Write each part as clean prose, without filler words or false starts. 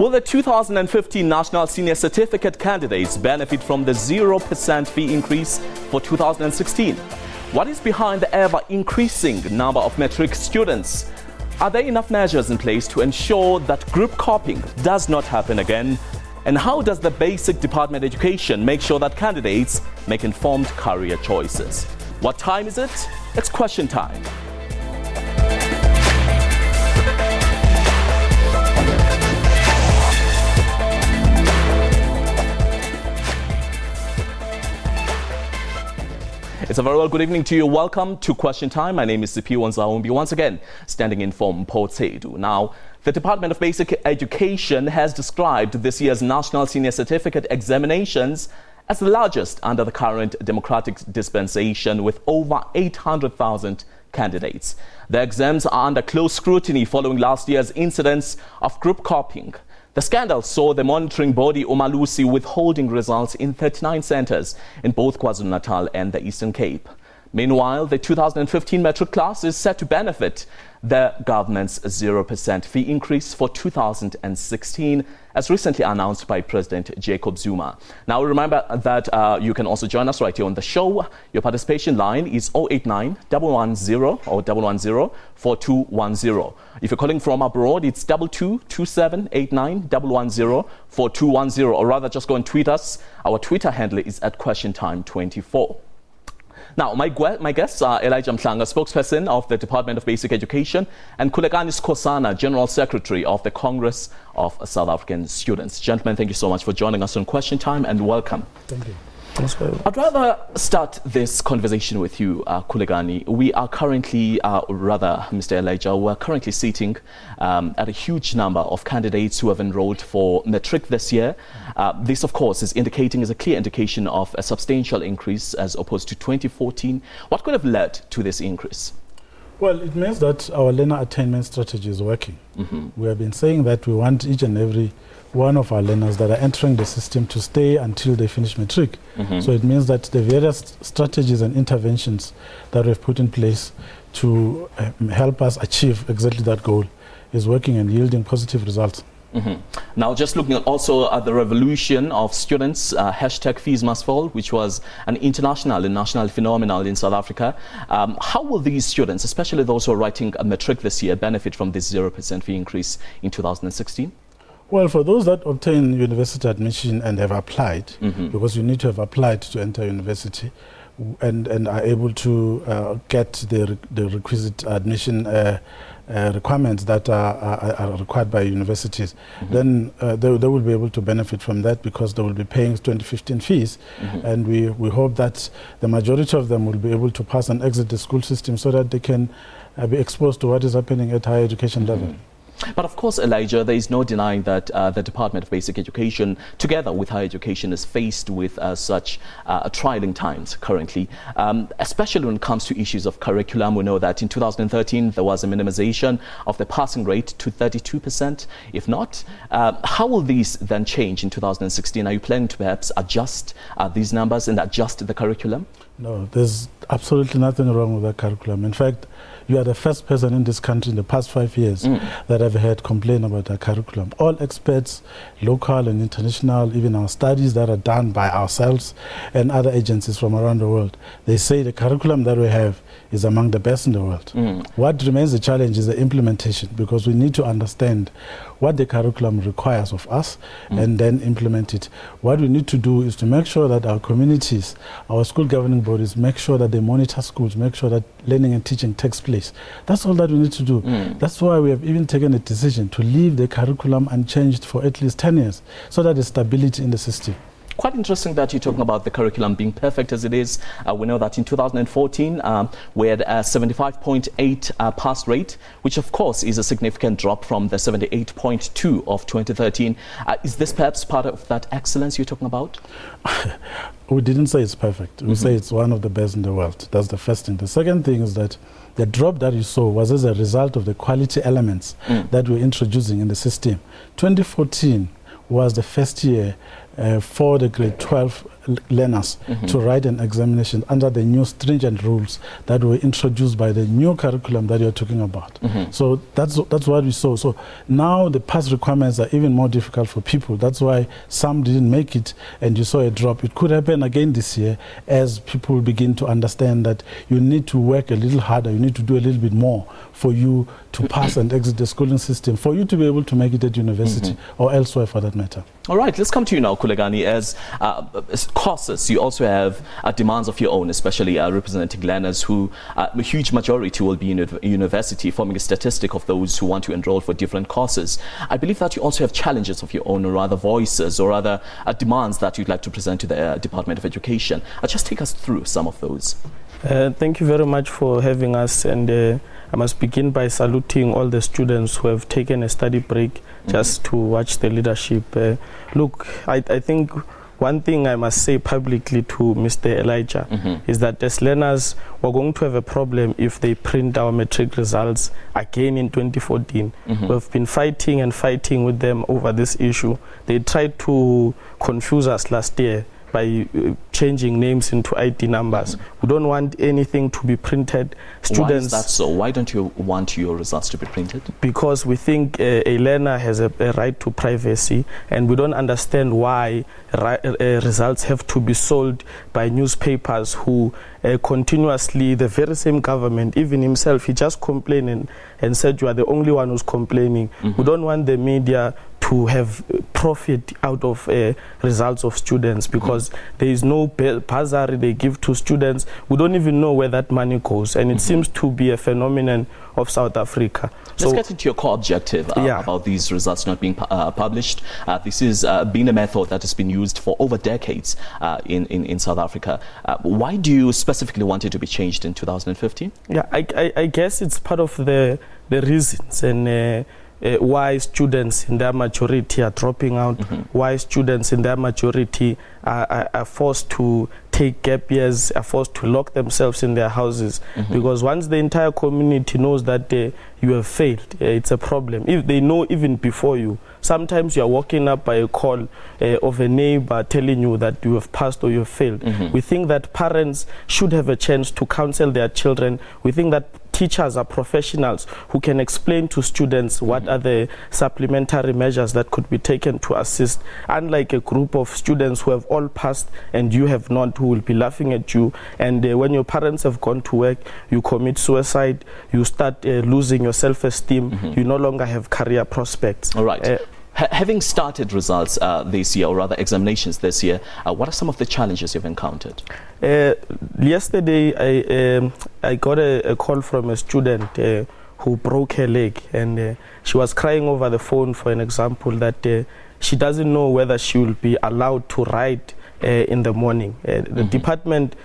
Will the 2015 National Senior Certificate candidates benefit from the 0% fee increase for 2016? What is behind the ever-increasing number of matric students? Are there enough measures in place to ensure that group copying does not happen again? And how does the basic Department of Education make sure that candidates make informed career choices? What time is it? It's question time. It's a very well good evening to you. Welcome to Question Time. My name is Sipiwe Nzaumbi, once again standing in for Mpotsedu. Now, the Department of Basic Education has described this year's National Senior Certificate examinations as the largest under the current democratic dispensation, with over 800,000 candidates. The exams are under close scrutiny following last year's incidents of group copying. The scandal saw the monitoring body Umalusi withholding results in 39 centers in both KwaZulu-Natal and the Eastern Cape. Meanwhile, the 2015 Matric Class is set to benefit the government's 0% fee increase for 2016, as recently announced by President Jacob Zuma. Now, remember that you can also join us right here on the show. Your participation line is 089 110 or 110 4210. If you're calling from abroad, it's 222789 110 4210, or rather just go and tweet us. Our Twitter handle is @QuestionTime24. Now, my guests are Elijah Mhlanga, spokesperson of the Department of Basic Education, and Khulekani Skhosana, General Secretary of the Congress of South African Students. Gentlemen, thank you so much for joining us on Question Time, and welcome. Thank you. I'd rather start this conversation with you, Khulekani. We are currently, Mr. Elijah, we're currently sitting at a huge number of candidates who have enrolled for Matric this year. This, of course, is a clear indication of a substantial increase as opposed to 2014. What could have led to this increase? Well, it means that our learner attainment strategy is working. We have been saying that we want each and every one of our learners that are entering the system to stay until they finish Matric. So it means that the various strategies and interventions that we've put in place to help us achieve exactly that goal is working and yielding positive results. Now, just looking also at the revolution of students, hashtag fees must fall, which was an international and national phenomenon in South Africa. How will these students, especially those who are writing a Matric this year, benefit from this 0% fee increase in 2016? Well, for those that obtain university admission and have applied, because you need to have applied to enter university, and are able to get the requisite admission requirements that are required by universities, then they will be able to benefit from that, because they will be paying 2015 fees. And we hope that the majority of them will be able to pass and exit the school system so that they can be exposed to what is happening at higher education level. But of course, Elijah, there is no denying that the Department of Basic Education, together with higher education, is faced with such trying times currently, especially when it comes to issues of curriculum. We know that in 2013, there was a minimization of the passing rate to 32%. If not, how will these then change in 2016? Are you planning to perhaps adjust these numbers and adjust the curriculum? No, there's absolutely nothing wrong with that curriculum. In fact, you are the first person in this country in the past 5 years that I've heard complain about our curriculum. All experts, local and international, even our studies that are done by ourselves and other agencies from around the world, they say the curriculum that we have is among the best in the world. What remains the challenge is the implementation, because we need to understand what the curriculum requires of us and then implement it. What we need to do is to make sure that our communities, our school governing bodies, make sure that they monitor schools, make sure that learning and teaching takes place. That's all that we need to do. That's why we have even taken a decision to leave the curriculum unchanged for at least 10 years, so that there's stability in the system. Quite interesting that you're talking about the curriculum being perfect as it is. We know that in 2014, we had a 75.8 pass rate, which of course is a significant drop from the 78.2 of 2013. Is this perhaps part of that excellence you're talking about? We didn't say it's perfect. We say it's one of the best in the world. That's the first thing. The second thing is that the drop that you saw was as a result of the quality elements that we're introducing in the system. 2014 was the first year for the grade 12 learners to write an examination under the new stringent rules that were introduced by the new curriculum that you're talking about. So that's what we saw. So now the pass requirements are even more difficult for people. That's why some didn't make it, and you saw a drop. It could happen again this year as people begin to understand that you need to work a little harder, you need to do a little bit more for you to pass and exit the schooling system, for you to be able to make it at university or elsewhere for that matter. All right, let's come to you now, Kulegani. As courses, you also have demands of your own, especially representing learners who, a huge majority will be in university, forming a statistic of those who want to enroll for different courses. I believe that you also have challenges of your own, or rather voices, or rather demands that you'd like to present to the Department of Education. Just take us through some of those. Thank you very much for having us, and I must begin by saluting all the students who have taken a study break just to watch the leadership. Look, I think one thing I must say publicly to Mr. Elijah is that as learners, we're going to have a problem if they print our matric results again in 2014. We've been fighting and fighting with them over this issue. They tried to confuse us last year by changing names into ID numbers. We don't want anything to be printed. Students, why is that so? Why don't you want your results to be printed? Because we think a learner has a right to privacy, and we don't understand why results have to be sold by newspapers who continuously, the very same government, even himself, he just complained and said you are the only one who's complaining. We don't want the media to have profit out of results of students, because there is no bursary they give to students. We don't even know where that money goes, and it seems to be a phenomenon of South Africa. Let's get into your core objective about these results not being published. This has been a method that has been used for over decades in South Africa. Why do you specifically want it to be changed in 2015? Yeah, I guess it's part of the reasons, and why students in their majority are dropping out, why students in their majority are forced to take gap years, are forced to lock themselves in their houses. Because once the entire community knows that you have failed, it's a problem. If they know even before you, sometimes you are walking up by a call of a neighbor telling you that you have passed or you have failed. We think that parents should have a chance to counsel their children. We think that teachers are professionals who can explain to students what are the supplementary measures that could be taken to assist, unlike a group of students who have all passed and you have not, who will be laughing at you. And when your parents have gone to work, you commit suicide, you start losing your self-esteem, you no longer have career prospects. All right. Having started results this year, or rather examinations this year, what are some of the challenges you've encountered? Yesterday, I got a call from a student who broke her leg, and she was crying over the phone, for an example, that she doesn't know whether she will be allowed to write in the morning. The department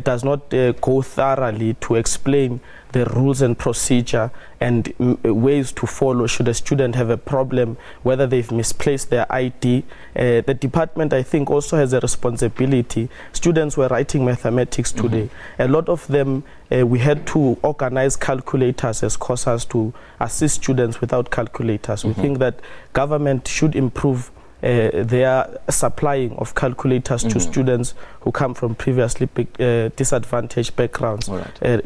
does not go thoroughly to explain the rules and procedure and ways to follow should a student have a problem, whether they've misplaced their ID. The department, I think, also has a responsibility. Students were writing mathematics today. A lot of them, we had to organize calculators as courses to assist students without calculators. We think that government should improve their supplying of calculators to students who come from previously disadvantaged backgrounds.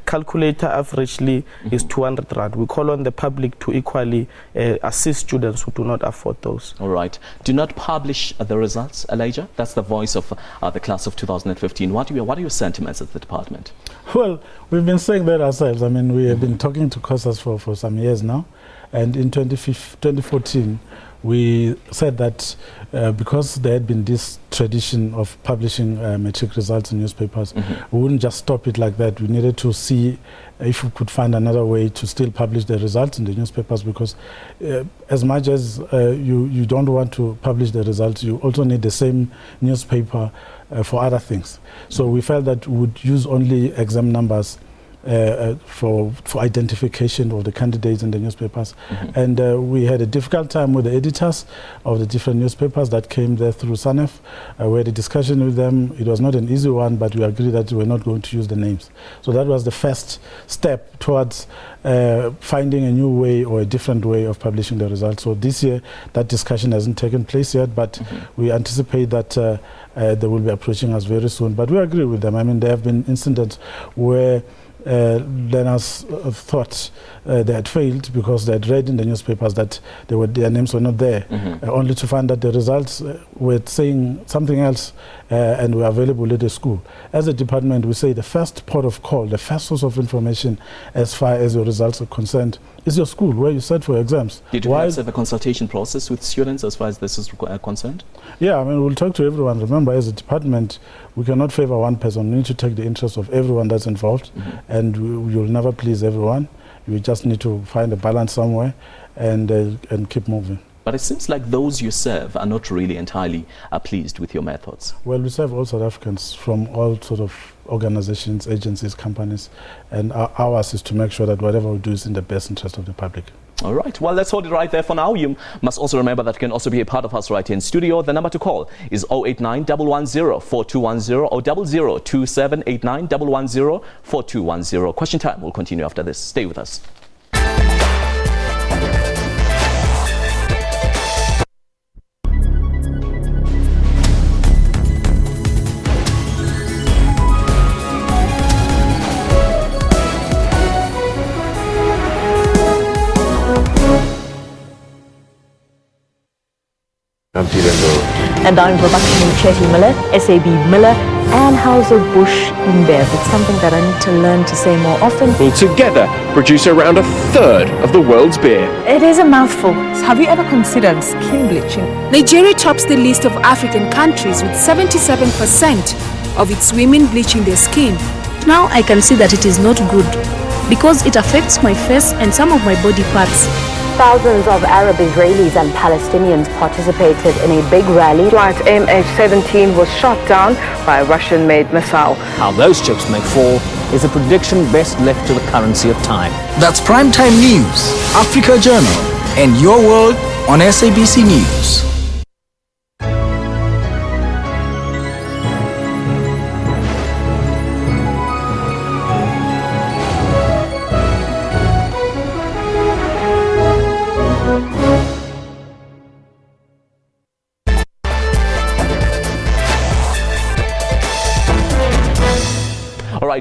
Calculator averagely is 200 rand. We call on the public to equally assist students who do not afford those. All right. Do not publish the results, Elijah. That's the voice of the class of 2015. What are your sentiments at the department? Well, we've been saying that ourselves. I mean, we have been talking to COSAS for some years now, and in 2014, we said that because there had been this tradition of publishing matric results in newspapers, we wouldn't just stop it like that. We needed to see if we could find another way to still publish the results in the newspapers, because as much as you don't want to publish the results, you also need the same newspaper for other things. So we felt that we would use only exam numbers for identification of the candidates in the newspapers. And we had a difficult time with the editors of the different newspapers that came there through SANEF. We had a discussion with them. It was not an easy one, but we agreed that we're not going to use the names. So that was the first step towards finding a new way or a different way of publishing the results. So this year, that discussion hasn't taken place yet, but we anticipate that they will be approaching us very soon. But we agree with them. I mean, there have been incidents where learners thought they had failed because they had read in the newspapers that their names were not there, only to find that the results were saying something else and were available at the school. As a department, we say the first port of call, the first source of information as far as your results are concerned is your school, where you set for exams. Did you have a consultation process with students as far as this is concerned? Yeah, I mean, we'll talk to everyone. Remember, as a department, we cannot favor one person. We need to take the interest of everyone that's involved, and you'll never please everyone. You just need to find a balance somewhere and keep moving. But it seems like those you serve are not really entirely pleased with your methods. Well, we serve all South Africans from all sort of organizations, agencies, companies, and ours is to make sure that whatever we do is in the best interest of the public. All right. Well, let's hold it right there for now. You must also remember that you can also be a part of us right here in studio. The number to call is 089 110 4210 or 002789 110 4210. Question time will continue after this. Stay with us. And I'm Prabhakshini Chetty Miller, SAB Miller, and House of Bush in Bev. It's something that I need to learn to say more often. Will together produce around a third of the world's beer. It is a mouthful. Have you ever considered skin bleaching? Nigeria tops the list of African countries with 77% of its women bleaching their skin. Now I can see that it is not good because it affects my face and some of my body parts. Thousands of Arab Israelis and Palestinians participated in a big rally. Flight MH17 was shot down by a Russian-made missile. How those chips may fall is a prediction best left to the currency of time. That's Primetime News, Africa Journal, and your world on SABC News.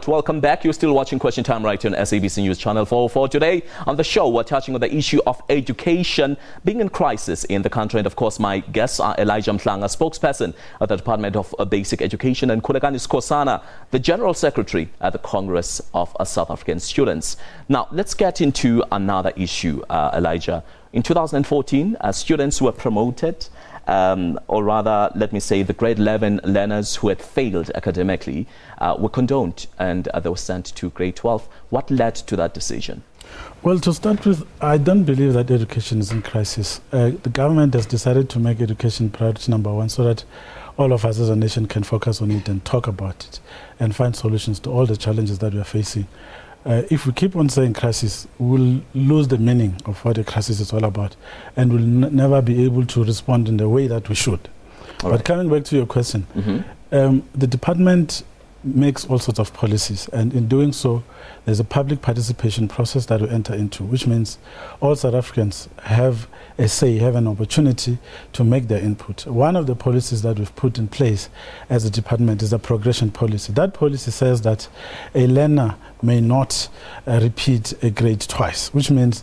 Welcome back. You're still watching Question Time right here on SABC News Channel 404. Today on the show, we're touching on the issue of education being in crisis in the country. And of course, my guests are Elijah Mhlanga, spokesperson at the Department of Basic Education, and Khulekani Skhosana, the General Secretary at the Congress of South African Students. Now, let's get into another issue, Elijah. In 2014, students were promoted, or rather, let me say, the grade 11 learners who had failed academically were condoned and they were sent to grade 12. What led to that decision? Well, to start with, I don't believe that education is in crisis. The government has decided to make education priority number one so that all of us as a nation can focus on it and talk about it and find solutions to all the challenges that we are facing. If we keep on saying crisis, we'll lose the meaning of what a crisis is all about, and we'll never be able to respond in the way that we should. But coming back to your question, the department makes all sorts of policies, and in doing so, there's a public participation process that we enter into, which means all South Africans have a say, have an opportunity to make their input. One of the policies that we've put in place as a department is a progression policy. That policy says that a learner may not repeat a grade twice, which means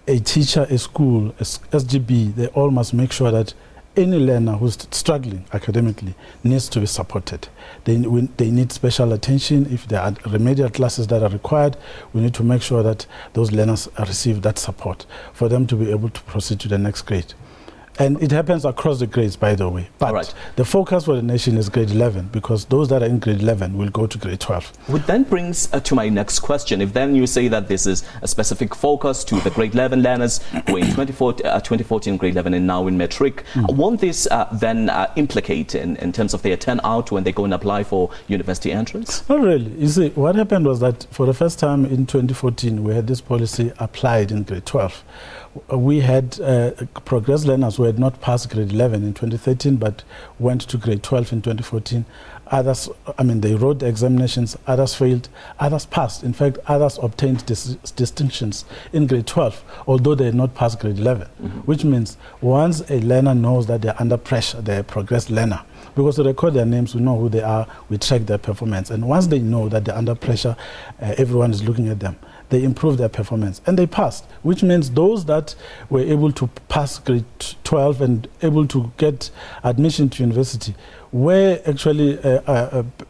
a teacher, a school, a SGB, they all must make sure that any learner who's struggling academically needs to be supported. They need special attention. If there are remedial classes that are required, we need to make sure that those learners receive that support for them to be able to proceed to the next grade. And it happens across the grades, by the way. But the focus for the nation is grade 11, because those that are in grade 11 will go to grade 12. Which then brings to my next question. If then you say that this is a specific focus to the grade 11 learners who in 2014 grade 11 and now in Matric, won't this then implicate in terms of their turnout when they go and apply for university entrance? Not really. You see, what happened was that for the first time in 2014, we had this policy applied in grade 12. We had progress learners who had not passed grade 11 in 2013 but went to grade 12 in 2014. Others, they wrote the examinations, others failed, others passed. In fact, others obtained distinctions in grade 12, although they had not passed grade 11, which means once a learner knows that they're under pressure, they're a progress learner, because we record their names, we know who they are, we track their performance. And once they know that they're under pressure, everyone is looking at them. They improve their performance and they passed, which means those that were able to pass grade 12 and able to get admission to university were actually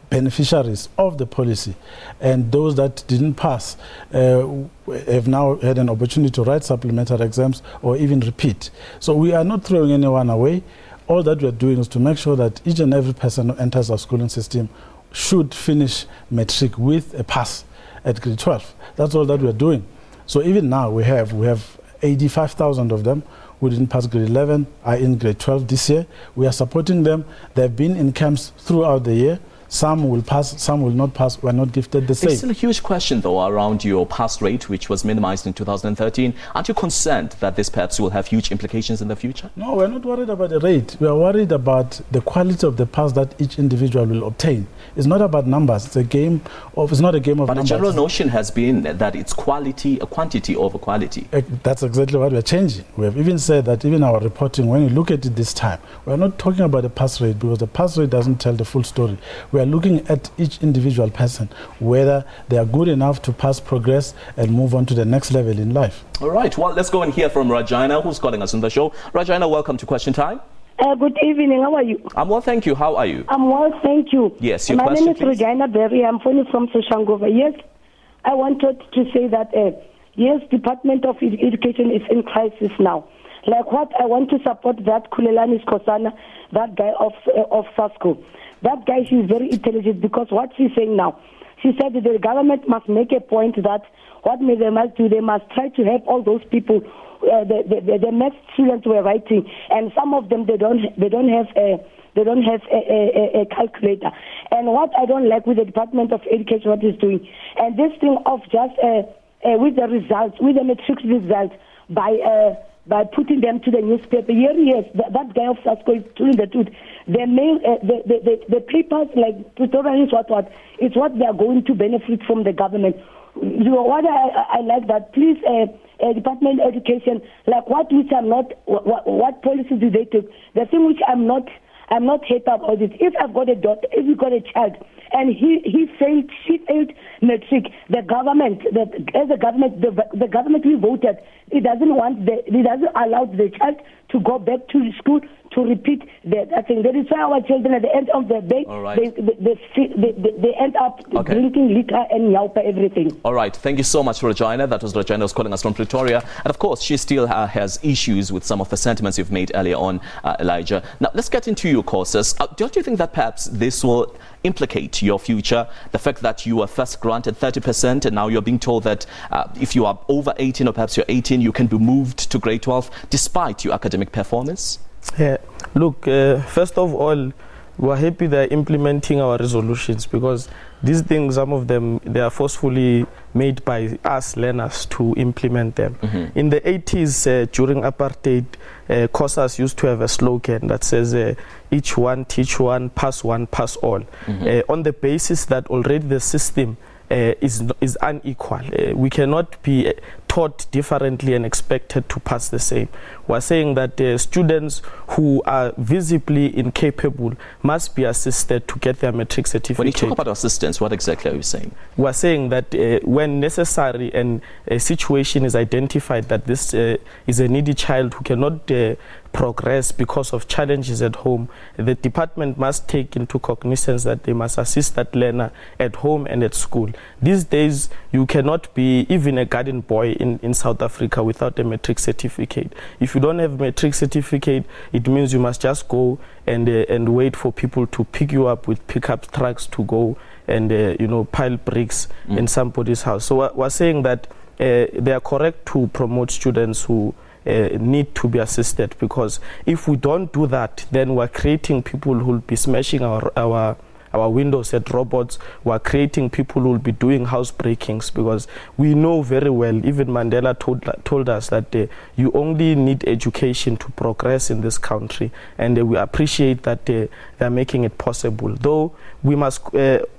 beneficiaries of the policy, and those that didn't pass have now had an opportunity to write supplementary exams or even repeat. So we are not throwing anyone away. All that we are doing is to make sure that each and every person who enters our schooling system should finish Matric with a pass at grade 12. That's all that we're doing. So even now we have 85,000 of them who didn't pass grade 11 are in grade 12 this year. We are supporting them. They've been in camps throughout the year. Some will pass, some will not pass. We're not gifted the same. There's still a huge question, though, around your pass rate, which was minimized in 2013. Aren't you concerned that this perhaps will have huge implications in the future? No, we're not worried about the rate. We are worried about the quality of the pass that each individual will obtain. It's not about numbers. It's not a game of numbers. But the general notion has been that it's quantity over quality. That's exactly what we're changing. We have even said that even our reporting, when you look at it this time, we're not talking about the pass rate, because the pass rate doesn't tell the full story. We are looking at each individual person, whether they are good enough to pass, progress, and move on to the next level in life. All right. Well, let's go and hear from Rajina, who's calling us on the show. Rajina, welcome to Question Time. Good evening. How are you? I'm well, thank you. How are you? I'm well, thank you. Yes, your My question, name is please. Regina Berry. I'm phoning from Seshangova. Yes, I wanted to say that, yes, Department of Education is in crisis now. Like what I want to support that Kulelani Skosana, that guy of SASCO. That guy, she's very intelligent, because what she's saying now, she said that the government must make a point that what they must do, they must try to help all those people. The math students were writing, and some of them they don't have a calculator. And what I don't like with the Department of Education, what is doing, and this thing of just with the results, with the Matric results, by putting them to the newspaper. Yes, that guy of SASCO is telling the truth. The papers like Pretoria is what it's what they are going to benefit from the government. You know, what I like that. Please, Department of Education, like what policy do they take? The thing which I'm not happy about it. If I've got a daughter, if you've got a child, and she failed Matric, the government we voted, it doesn't allow the child to go back to school to repeat that thing. That is why our children at the end of the day, they end up drinking liquor and yaupa everything. All right, thank you so much, Regina. That was Regina who's calling us from Pretoria. And of course, she still has issues with some of the sentiments you've made earlier on, Elijah. Now, let's get into your courses. Don't you think that perhaps this will implicate your future? The fact that you were first granted 30% and now you're being told that if you are over 18 or perhaps you're 18, you can be moved to grade 12 despite your academic performance? Yeah, look, first of all, we're happy they're implementing our resolutions, because these things, some of them, they are forcefully made by us learners to implement them. In the 80s, during apartheid, COSAS used to have a slogan that says, each one, teach one, pass all. On the basis that already the system is unequal. We cannot be taught differently and expected to pass the same. We're saying that students who are visibly incapable must be assisted to get their matric certificate. When you talk about assistance, what exactly are you saying? We're saying that when necessary and a situation is identified that this is a needy child who cannot progress because of challenges at home, the department must take into cognizance that they must assist that learner at home and at school. These days, you cannot be even a garden boy in in South Africa without a matric certificate. If you don't have a matric certificate, it means you must just go and wait for people to pick you up with pickup trucks to go and pile bricks in somebody's house. So we're saying that they are correct to promote students who need to be assisted, because if we don't do that, then we're creating people who will be smashing our windows at robots. We're creating people who will be doing house breakings, because we know very well, even Mandela told us that you only need education to progress in this country, and we appreciate that they're making it possible. Though we must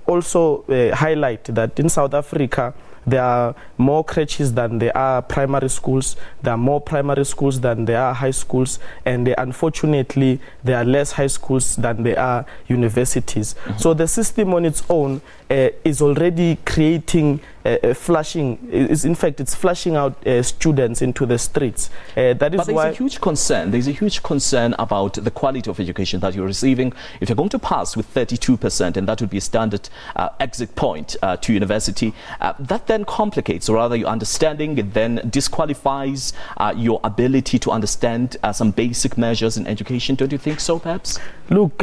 also highlight that in South Africa, there are more creches than there are primary schools. There are more primary schools than there are high schools. And unfortunately, there are less high schools than there are universities. So the system on its own is already creating in fact, it's flushing out students into the streets. That is but there's a huge concern. There's a huge concern about the quality of education that you're receiving. If you're going to pass with 32%, and that would be a standard exit point to university, that then complicates, or rather your understanding. It then disqualifies your ability to understand some basic measures in education. Don't you think so, perhaps? Look,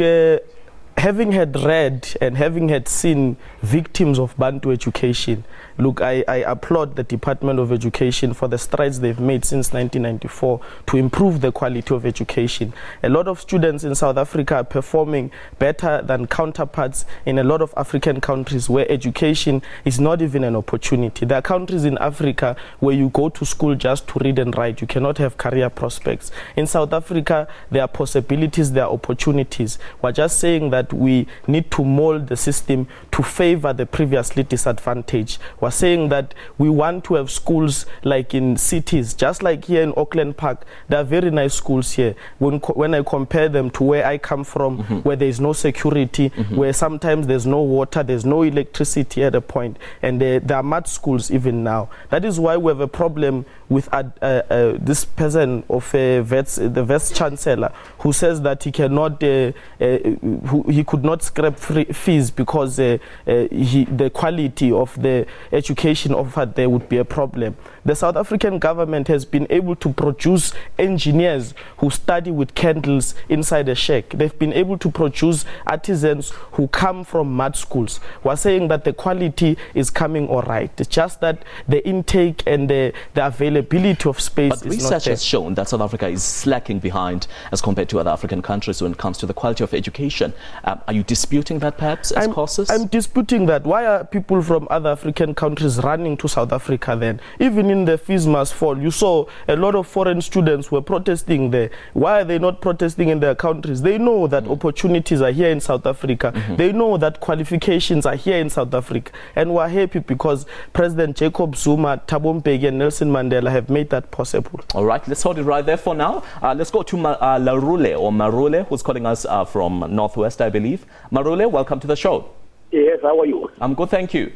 having had read and having had seen victims of Bantu education, look, I applaud the Department of Education for the strides they've made since 1994 to improve the quality of education. A lot of students in South Africa are performing better than counterparts in a lot of African countries where education is not even an opportunity. There are countries in Africa where you go to school just to read and write. You cannot have career prospects. In South Africa, there are possibilities, there are opportunities. We're just saying that we need to mold the system to favor the previously disadvantaged. We're saying that we want to have schools like in cities, just like here in Auckland Park. There are very nice schools here. When I compare them to where I come from, where there is no security, where sometimes there's no water, there's no electricity at a point, and there are mud schools even now. That is why we have a problem with this person of the Vice Chancellor, who says that he cannot, he could not scrap fees because the quality of the education offered there would be a problem. The South African government has been able to produce engineers who study with candles inside a shack. They've been able to produce artisans who come from mud schools. We're saying that the quality is coming all right. It's just that the intake and the availability of space is not there. But research has shown that South Africa is slacking behind as compared to other African countries when it comes to the quality of education. Are you disputing that perhaps as causes? I'm disputing that. Why are people from other African countries running to South Africa then? Even in the fees must fall, you saw a lot of foreign students were protesting there. Why are they not protesting in their countries? They know that opportunities are here in South Africa. They know that qualifications are here in South Africa. And we're happy because President Jacob Zuma, Thabo Mbeki and Nelson Mandela have made that possible. All right, let's hold it right there for now. Let's go to Marule, who's calling us from Northwest, I believe. Marule, welcome to the show. Yes, how are you? I'm good, thank you.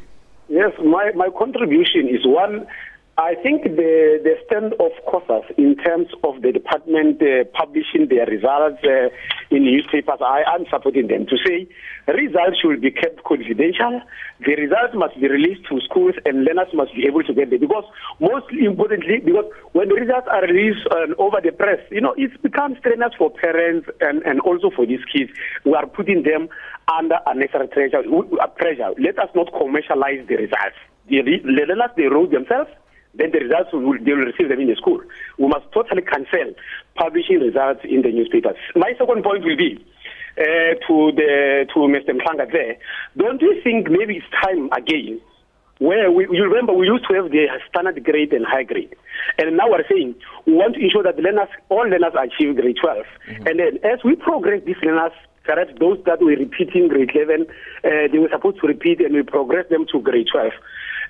Yes, my contribution is one. I think the stand of COSAS in terms of the department publishing their results in newspapers, I am supporting them to say results should be kept confidential. The results must be released to schools and learners must be able to get them. Because most importantly, because when the results are released over the press, it becomes strenuous for parents and also for these kids. We are putting them under unnecessary pressure. Let us not commercialize the results. Let us they wrote themselves. Then the results they will receive them in the school. We must totally cancel publishing results in the newspapers. My second point will be to Mr. Mhlanga there. Don't you think maybe it's time again where you remember we used to have the standard grade and high grade, and now we're saying we want to ensure that all learners achieve grade 12, and then as we progress these learners. Perhaps those that were repeating grade 11, they were supposed to repeat, and we progress them to grade 12.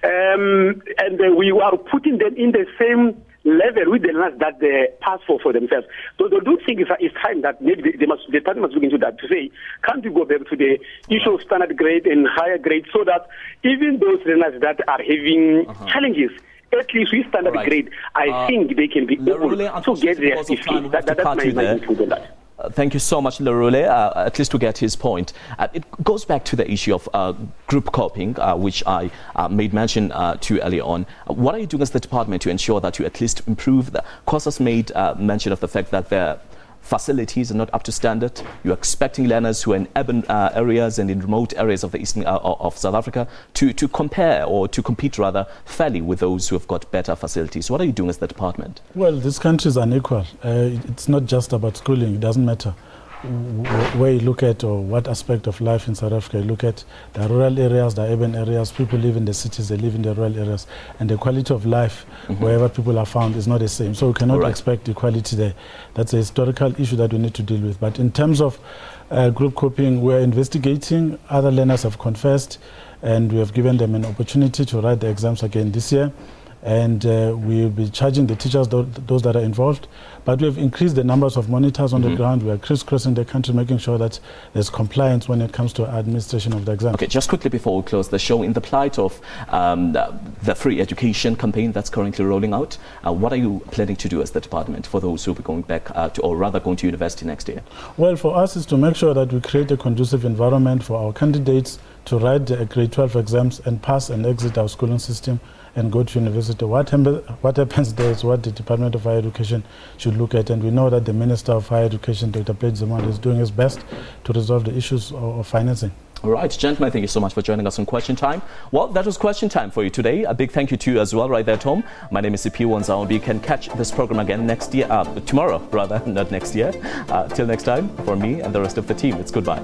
And we are putting them in the same level with the learners that they pass for themselves. So I do think it's time that maybe the party must look into that to say, can't we go back to the issue of standard grade and higher grade so that even those learners that are having challenges, at least with standard grade, I think they can be able to get their CC. That's my attitude on that. Thank you so much, Lerule. At least to get his point. It goes back to the issue of group coping, which I made mention to earlier on. What are you doing as the department to ensure that you at least improve the courses? Made mention of the fact that the facilities are not up to standard. You're expecting learners who are in urban areas and in remote areas of the eastern of South Africa to compare or to compete rather fairly with those who have got better facilities. What are you doing as the department? Well, this country is unequal. It's not just about schooling. It doesn't matter where you look at or what aspect of life in South Africa you look at. The rural areas, the urban areas, people live in the cities, they live in the rural areas, and the quality of life wherever people are found is not the same. So we cannot expect equality there. That's a historical issue that we need to deal with. But in terms of group coping, we're investigating. Other learners have confessed, and we have given them an opportunity to write the exams again this year. And we will be charging the teachers, those that are involved. But we have increased the numbers of monitors on the ground. We are crisscrossing the country, making sure that there's compliance when it comes to administration of the exam. Okay, just quickly before we close the show, in the plight of the free education campaign that's currently rolling out, what are you planning to do as the department for those who will be going back to, or rather going to university next year? Well, for us is to make sure that we create a conducive environment for our candidates to write the grade 12 exams and pass and exit our schooling system and go to university. What happens there is what the Department of Higher Education should look at, and we know that the Minister of Higher Education, Dr. President Zuma, is doing his best to resolve the issues of financing. All right, gentlemen, thank you so much for joining us on Question Time. Well, that was Question Time for you today. A big thank you to you as well, right there at home. My name is Sipiwe Nzawambi. You can catch this program again next year, tomorrow rather, not next year. Till next time, for me and the rest of the team, it's goodbye.